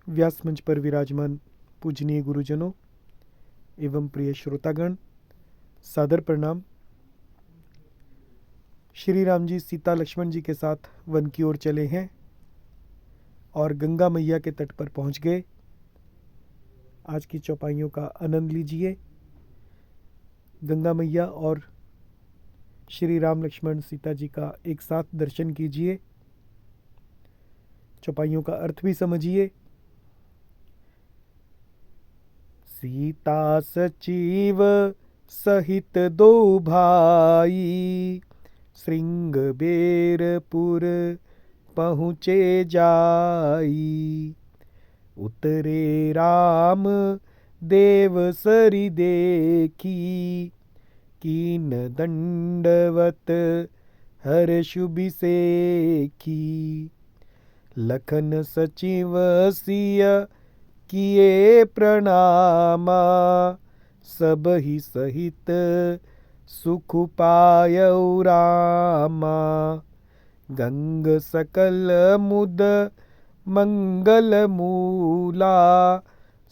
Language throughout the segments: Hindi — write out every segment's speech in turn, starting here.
व्यास मंच पर विराजमान पूजनीय गुरुजनों एवं प्रिय श्रोतागण, सादर प्रणाम। श्री राम जी सीता लक्ष्मण जी के साथ वन की ओर चले हैं और गंगा मैया के तट पर पहुंच गए। आज की चौपाइयों का आनंद लीजिए। गंगा मैया और श्री राम लक्ष्मण सीता जी का एक साथ दर्शन कीजिए। चौपाइयों का अर्थ भी समझिए। सीता सचिव सहित दो भाई, श्रृंगबेरपुर पहुँचे जाई। उतरे राम देव सरी देखी, कीन दंडवत हर्ष बिसेखी। लखन सचिव सिय किए प्रणामा, सब ही सहित सुख पायौ रामा। गंग सकल मुद मंगल मूला,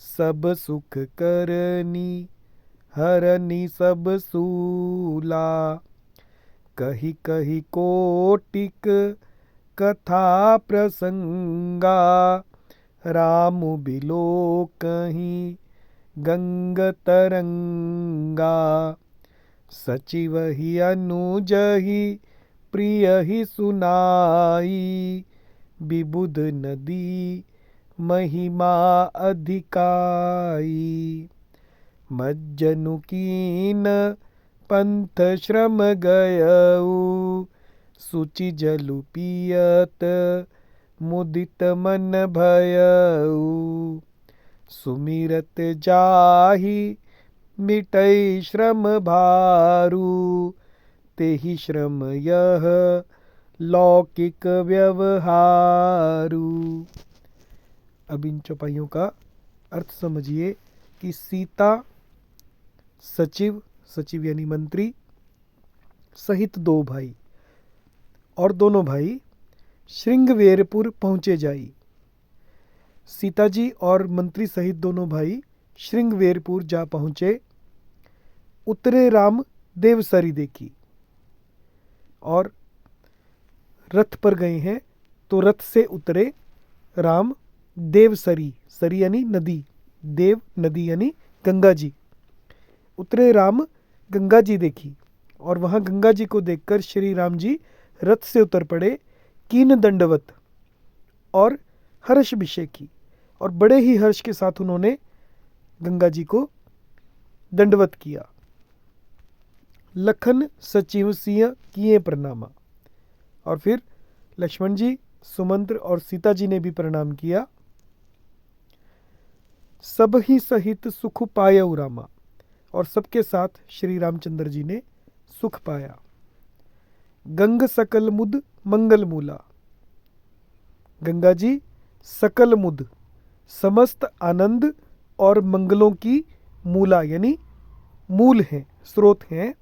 सब सुख करनी हरनी सब सूला। कही कही कोटिक कथा प्रसंगा, राम बिलो कहीं गंग तरंगा। सचिव ही अनुज ही प्रिय ही सुनाई, विबुध नदी महिमा अधिकाई। मज्जनु कीन पंथ श्रम गयऊ, सुचि जलु पियत मुदित मन भयऊ। सुमिरत जाहि मिटै श्रम भारू, तेहि श्रम यह लौकिक व्यवहारू। अब इन चौपाइयों का अर्थ समझिए कि सीता सचिव, सचिव यानी मंत्री, सहित दो भाई, और दोनों भाई श्रृंगवेरपुर पहुँचे जाई। सीता जी और मंत्री सहित दोनों भाई श्रृंगवेरपुर जा पहुँचे। उतरे राम देवसरी देखी, और रथ पर गए हैं तो रथ से उतरे राम देवसरी, सरी यानी नदी, देव नदी यानी गंगा जी। उतरे राम गंगा जी देखी, और वहाँ गंगा जी को देखकर श्री राम जी रथ से उतर पड़े। कीन दंडवत, और हर्ष विषय की, और बड़े ही हर्ष के साथ उन्होंने गंगा जी को दंडवत किया। लखन सचिव सिंह किए प्रणामा, और फिर लक्ष्मण जी, सुमंत्र और सीता जी ने भी प्रणाम किया। सब ही सहित सुख पायौ रामा, और सबके साथ श्री रामचंद्र जी ने सुख पाया। गंग सकल मुद मंगल मूला, गंगा जी सकल मुद, समस्त आनंद और मंगलों की मूला यानी मूल हैं, स्रोत हैं।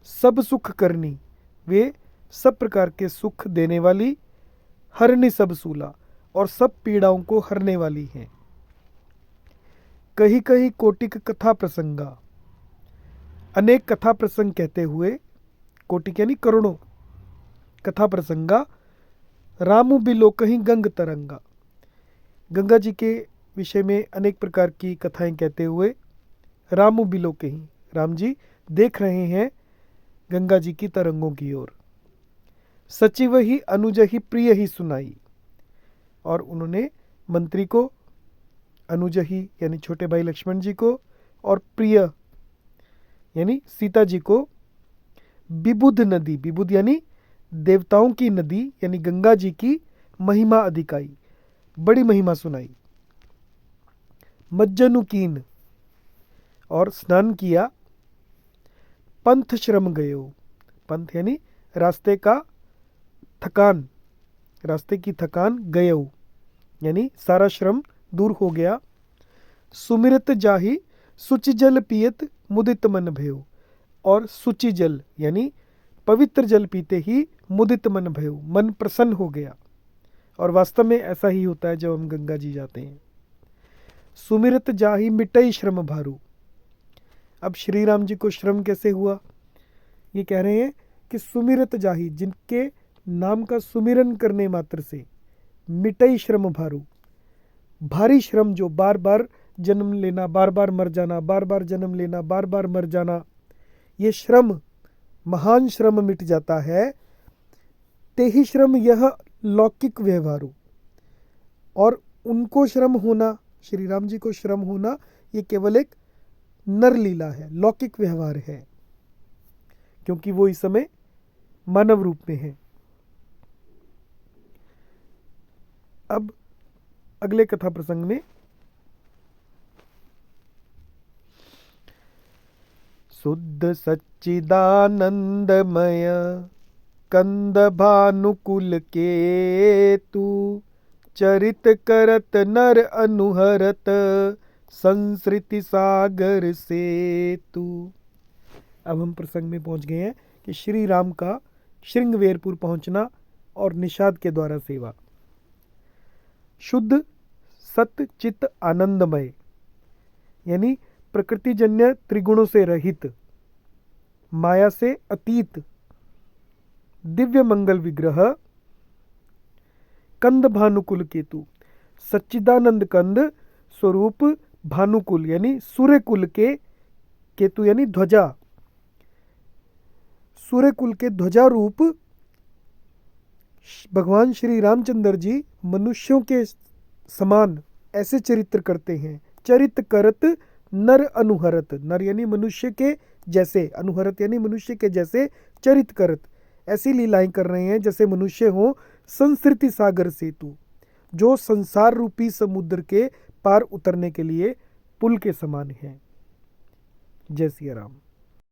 सब सुख करनी, वे सब प्रकार के सुख देने वाली। हरनी सब सूला, और सब पीड़ाओं को हरने वाली हैं। कही कही कोटिक कथा प्रसंगा, अनेक कथा प्रसंग कहते हुए, कोटिक यानी करोड़ों, कथा प्रसंगा। रामु बिलो कहीं गंग तरंगा, गंगा जी के विषय में अनेक प्रकार की कथाएं कहते हुए रामु बिलो कहीं, राम जी देख रहे हैं गंगा जी की तरंगों की ओर। सचिव ही अनुज ही प्रिय ही सुनाई, और उन्होंने मंत्री को, अनुज ही यानी छोटे भाई लक्ष्मण जी को, और प्रिय यानी सीता जी को विबुध नदी, विबुध यानी देवताओं की नदी यानी गंगा जी की महिमा अधिकाई, बड़ी महिमा सुनाई। मज्जनु कीन, और स्नान किया। पंथ श्रम गयो, पंथ यानी रास्ते का थकान, रास्ते की थकान। गयो यानी सारा श्रम दूर हो गया। सुमिरत जाहि सुचि जल पियत मुदित मन भयो, और सुचि जल यानी पवित्र जल पीते ही मुदित मन भयो, मन प्रसन्न हो गया। और वास्तव में ऐसा ही होता है जब हम गंगा जी जाते हैं। सुमिरत जाहि मिटई श्रम भारू। अब श्री राम जी को श्रम कैसे हुआ? ये कह रहे हैं कि सुमिरत जाहि, जिनके नाम का सुमिरन करने मात्र से, मिटई श्रम भारू, भारी श्रम जो बार बार जन्म लेना, बार बार मर जाना, बार बार जन्म लेना, बार बार मर जाना, ये श्रम, महान श्रम मिट जाता है। तेहि श्रम यह लौकिक व्यवहारू, और उनको श्रम होना, श्री राम जी को श्रम होना, ये केवल एक नर लीला है, लौकिक व्यवहार है, क्योंकि वो इस समय मानव रूप में है। अब अगले कथा प्रसंग में शुद्ध सच्चिदानंदमय कंद भानुकुल के तू, चरित करत नर अनुहरत संस्कृति सागर से तू। अब हम प्रसंग में पहुंच गए हैं कि श्री राम का श्रृंगवेरपुर पहुंचना और निषाद के द्वारा सेवा। शुद्ध सत्य चित्त आनंदमय, यानी प्रकृतिजन्य त्रिगुणों से रहित, माया से अतीत, दिव्य मंगल विग्रह, कंद भानुकुल केतु, सच्चिदानंद कंद स्वरूप भानुकुल यानी सूर्यकुल के, केतु यानी ध्वजा, सूर्यकुल के ध्वजा रूप भगवान श्री रामचंद्र जी मनुष्यों के समान ऐसे चरित्र करते हैं। चरित करत नर अनुहरत, नर यानी मनुष्य के जैसे, अनुहरत यानी मनुष्य के जैसे, चरित करत ऐसी लीलाएं कर रहे हैं जैसे मनुष्य हो। संस्कृति सागर सेतु, जो संसार रूपी समुद्र के पार उतरने के लिए पुल के समान है। जय सिया राम।